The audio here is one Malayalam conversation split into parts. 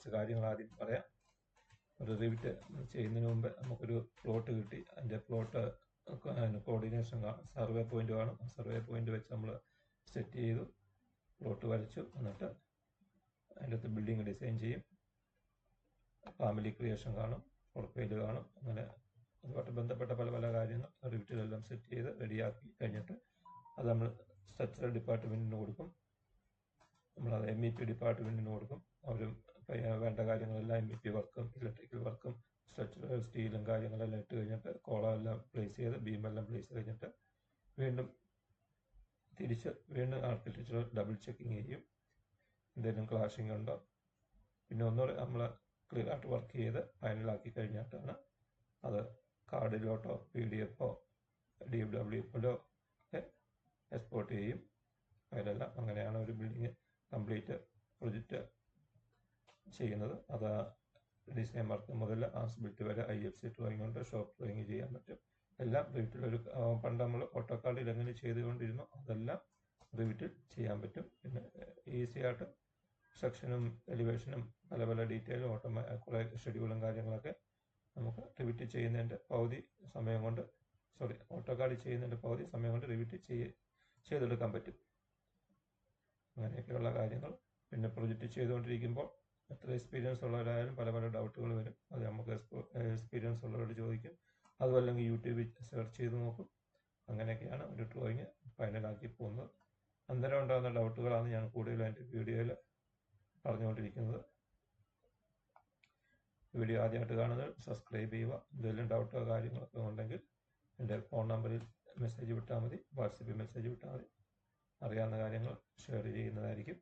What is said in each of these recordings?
കുറച്ച് കാര്യങ്ങൾ ആദ്യം പറയാം. ഒരു റിവിറ്റ് ചെയ്യുന്നതിന് മുമ്പ് നമുക്കൊരു പ്ലോട്ട് കിട്ടി. അതിൻ്റെ പ്ലോട്ട് കോർഡിനേഷൻ സർവേ പോയിന്റ് കാണും. ആ സർവേ പോയിന്റ് വെച്ച് നമ്മൾ സെറ്റ് ചെയ്തു, പ്ലോട്ട് വരച്ചു. എന്നിട്ട് അതിൻ്റെ അകത്ത് ബിൽഡിംഗ് ഡിസൈൻ ചെയ്യും. ഫാമിലി ക്രിയേഷൻ കാണും, പ്രൊഫൈൽ കാണും. അങ്ങനെ അതുമായിട്ട് ബന്ധപ്പെട്ട പല പല കാര്യങ്ങൾ റിവിറ്റിലെല്ലാം സെറ്റ് ചെയ്ത് റെഡിയാക്കി കഴിഞ്ഞിട്ട് അത് നമ്മൾ സ്ട്രക്ചറൽ ഡിപ്പാർട്ട്മെൻറ്റിന് കൊടുക്കും. നമ്മളത് MEP ഡിപ്പാർട്ട്മെൻറ്റിന് കൊടുക്കും. അവർ വേണ്ട കാര്യങ്ങളെല്ലാം MEP വർക്കും ഇലക്ട്രിക്കൽ വർക്കും സ്ട്രക്ചറൽ സ്റ്റീലും കാര്യങ്ങളെല്ലാം ഇട്ട് കഴിഞ്ഞിട്ട് കോളമെല്ലാം പ്ലേസ് ചെയ്ത് ബീമെല്ലാം പ്ലേസ് കഴിഞ്ഞിട്ട് വീണ്ടും ആർക്കിടെക്ചർ ഡബിൾ ചെക്കിങ് ചെയ്യും. എന്തെങ്കിലും ക്ലാഷിംഗ് ഉണ്ടോ, പിന്നെ ഒന്നുകൂടെ നമ്മൾ ക്ലിയർ ആയിട്ട് വർക്ക് ചെയ്ത് ഫൈനലാക്കി കഴിഞ്ഞിട്ടാണ് അത് കാർഡിലോട്ടോ PDF DWFലോ എക്സ്പോർട്ട് ചെയ്യും ഫയലെല്ലാം. അങ്ങനെയാണ് ഒരു ബിൽഡിങ് കംപ്ലീറ്റ് പ്രൊജക്റ്റ് ചെയ്യുന്നത്. അത് ഡിസൈൻ വർക്ക് മുതൽ ആസ്ബിൽറ്റ് വരെ IFC ഡ്രോയിങ് ഉണ്ട്, ഷോപ്പ് ഡ്രോയിങ് ചെയ്യാൻ പറ്റും. എല്ലാം റിവിറ്റിലൊരു പണ്ട് നമ്മൾ ഓട്ടോകാർഡിൽ എങ്ങനെ ചെയ്തുകൊണ്ടിരുന്നു അതെല്ലാം റിവിറ്റിൽ ചെയ്യാൻ പറ്റും. പിന്നെ ഈസി ആയിട്ട് സെക്ഷനും എലിവേഷനും പല പല ഡീറ്റെയിലും കുറേ ഷെഡ്യൂളും കാര്യങ്ങളൊക്കെ നമുക്ക് റിവിറ്റ് ചെയ്യുന്നതിൻ്റെ പകുതി സമയം കൊണ്ട് ഓട്ടോകാർഡിൽ ചെയ്യുന്നതിൻ്റെ പകുതി സമയം കൊണ്ട് റിവിറ്റ് ചെയ്തെടുക്കാൻ പറ്റും. അങ്ങനെയൊക്കെയുള്ള കാര്യങ്ങൾ. പിന്നെ പ്രൊജക്റ്റ് ചെയ്തുകൊണ്ടിരിക്കുമ്പോൾ എത്ര എക്സ്പീരിയൻസ് ഉള്ളവരായാലും പല പല ഡൗട്ടുകൾ വരും. അത് നമുക്ക് എക്സ്പീരിയൻസ് ഉള്ളവരോട് ചോദിക്കും. അതുമല്ലെങ്കിൽ യൂട്യൂബിൽ സെർച്ച് ചെയ്ത് നോക്കും. അങ്ങനെയൊക്കെയാണ് ഒരു ഡ്രോയിങ് ഫൈനലാക്കി പോകുന്നത്. അന്നേരം ഉണ്ടാകുന്ന ഡൗട്ടുകളാണ് ഞാൻ കൂടുതലും എൻ്റെ വീഡിയോയിൽ പറഞ്ഞുകൊണ്ടിരിക്കുന്നത്. വീഡിയോ ആദ്യമായിട്ട് കാണുന്നത് സബ്സ്ക്രൈബ് ചെയ്യുക. എന്തെങ്കിലും ഡൗട്ടോ കാര്യങ്ങളൊക്കെ ഉണ്ടെങ്കിൽ എൻ്റെ ഫോൺ നമ്പറിൽ മെസ്സേജ് വിട്ടാൽ മതി, വാട്സപ്പിൽ മെസ്സേജ് വിട്ടാൽ മതി. അറിയാവുന്ന കാര്യങ്ങൾ ഷെയർ ചെയ്യുന്നതായിരിക്കും.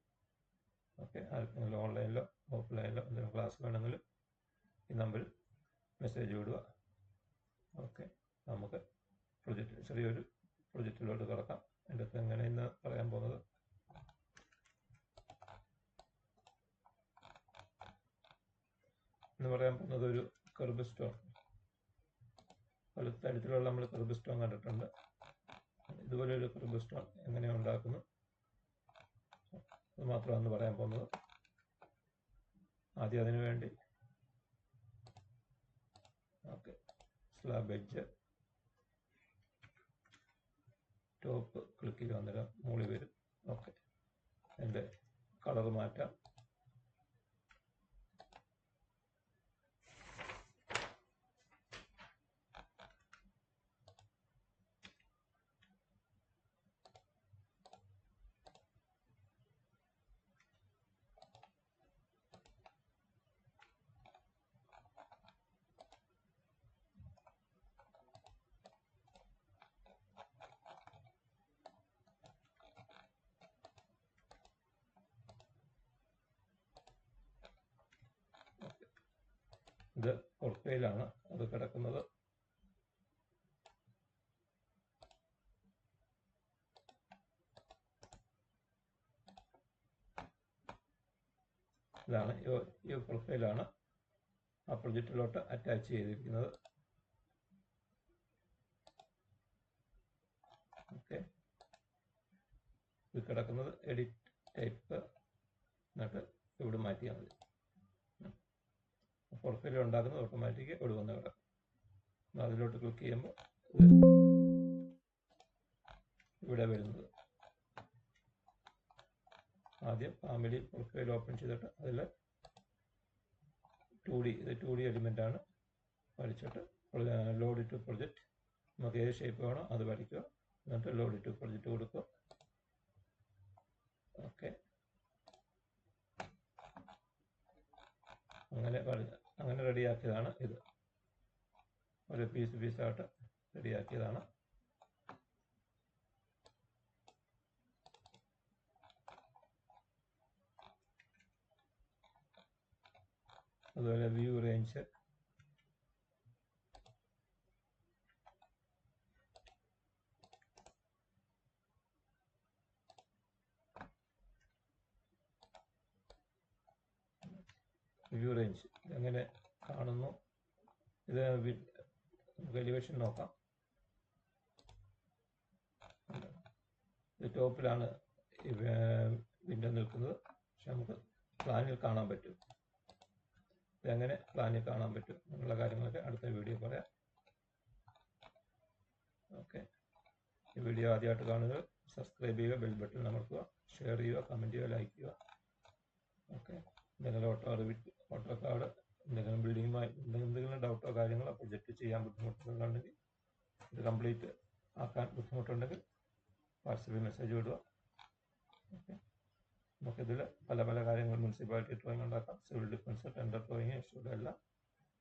ഓക്കെ. ആർക്കെങ്കിലും ഓൺലൈനിലോ ഓഫ്ലൈനിലോ എന്തെങ്കിലും ക്ലാസ് വേണമെങ്കിലും ഈ നമ്പറിൽ മെസ്സേജ് വിടുക. ഓക്കെ. നമുക്ക് ചെറിയൊരു പ്രൊജക്റ്റിലോട്ട് കിടക്കാം. എൻ്റെ അടുത്ത് എങ്ങനെയെന്ന് പറയാൻ പോകുന്നത് ഒരു കർബ് സ്റ്റോൺ. പല തരത്തിലുള്ള നമ്മൾ കർബ് സ്റ്റോൺ കണ്ടിട്ടുണ്ട്. ഇതുപോലെ ഒരു കർബ് സ്റ്റോൺ എങ്ങനെയാണ് ഉണ്ടാക്കുന്നത് അത് മാത്രമാണ് പറയാൻ പോകുന്നത്. ആദ്യം അതിനു വേണ്ടി okay slab edge top click ചെയ്യുക, അന്നേരം മുകളിൽ വരും. ഓക്കെ. എൻ്റെ കളർ മാറ്റാം. ഇത് പ്രൊഫൈലാണ് അത് കിടക്കുന്നത്. ഇതാണ് ഈ പ്രൊഫൈലാണ് ആ പ്രൊജക്റ്റിലോട്ട് അറ്റാച്ച് ചെയ്തിരിക്കുന്നത്. ഓക്കെ. ഇത് കിടക്കുന്നത് എഡിറ്റ് ടൈപ്പ് എന്നിട്ട് ഇവിടെ മാറ്റിയാൽ മതി. പ്രൊഫൈൽ ഉണ്ടാക്കുന്നത് ഓട്ടോമാറ്റിക് ഇവിടെ വന്ന് കിടക്കും. അതിലോട്ട് ക്ലിക്ക് ചെയ്യുമ്പോൾ ഇവിടെ വരുന്നത് ആദ്യം ഫാമിലി പ്രൊഫൈൽ ഓപ്പൺ ചെയ്തിട്ട് അതിൽ 2D എലിമെൻ്റ് ആണ്. വരച്ചിട്ട് ലോഡ് ടു പ്രൊജക്റ്റ് നമുക്ക് ഏത് ഷേപ്പ് വേണോ അത് വരയ്ക്കുക. എന്നിട്ട് ലോഡ് ടു പ്രൊജക്റ്റ് കൊടുക്കുക. ഓക്കെ. അങ്ങനെ റെഡിയാക്കിയതാണ് ഇത്. ഒരു പീസായിട്ട് റെഡിയാക്കിയതാണ്. അതുപോലെ വ്യൂ റേഞ്ച് എങ്ങനെ കാണുന്നു. ഇത് എലിവേഷൻ നോക്കാം. ഇത് ടോപ്പിലാണ് വിൻഡോ നിൽക്കുന്നത്. പക്ഷെ നമുക്ക് പ്ലാനിൽ കാണാൻ പറ്റും. ഇതെങ്ങനെ പ്ലാനിൽ കാണാൻ പറ്റും എന്നുള്ള കാര്യങ്ങളൊക്കെ അടുത്ത വീഡിയോ പറയാം. ഓക്കെ, ഈ വീഡിയോ ആദ്യമായിട്ട് കാണുക, സബ്സ്ക്രൈബ് ചെയ്യുക, ബെൽ ബട്ടൺ അമർത്തുക, ഷെയർ ചെയ്യുക, കമൻറ്റ് ചെയ്യുക, ലൈക്ക് ചെയ്യുക. ഓക്കെ, എന്തെങ്കിലും ഓട്ടോ കാർഡ് എന്തെങ്കിലും ബിൽഡിങ്ങുമായി എന്തെങ്കിലും ഡൗട്ടോ കാര്യങ്ങളോ പ്രൊജക്റ്റ് ചെയ്യാൻ ബുദ്ധിമുട്ടുകളുണ്ടെങ്കിൽ, ഇത് കംപ്ലീറ്റ് ആക്കാൻ ബുദ്ധിമുട്ടുണ്ടെങ്കിൽ വാട്സപ്പിൽ മെസ്സേജ് വിടുക. ഓക്കെ, നമുക്കിതിൽ പല പല കാര്യങ്ങൾ മുനിസിപ്പാലിറ്റി ഡ്രോയിങ് ഉണ്ടാക്കാം, civil defence, tender drawing, issued എല്ലാം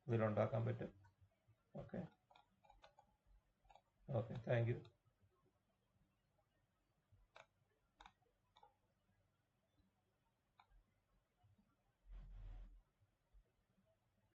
ഇതിലുണ്ടാക്കാൻ പറ്റും. Okay, thank you.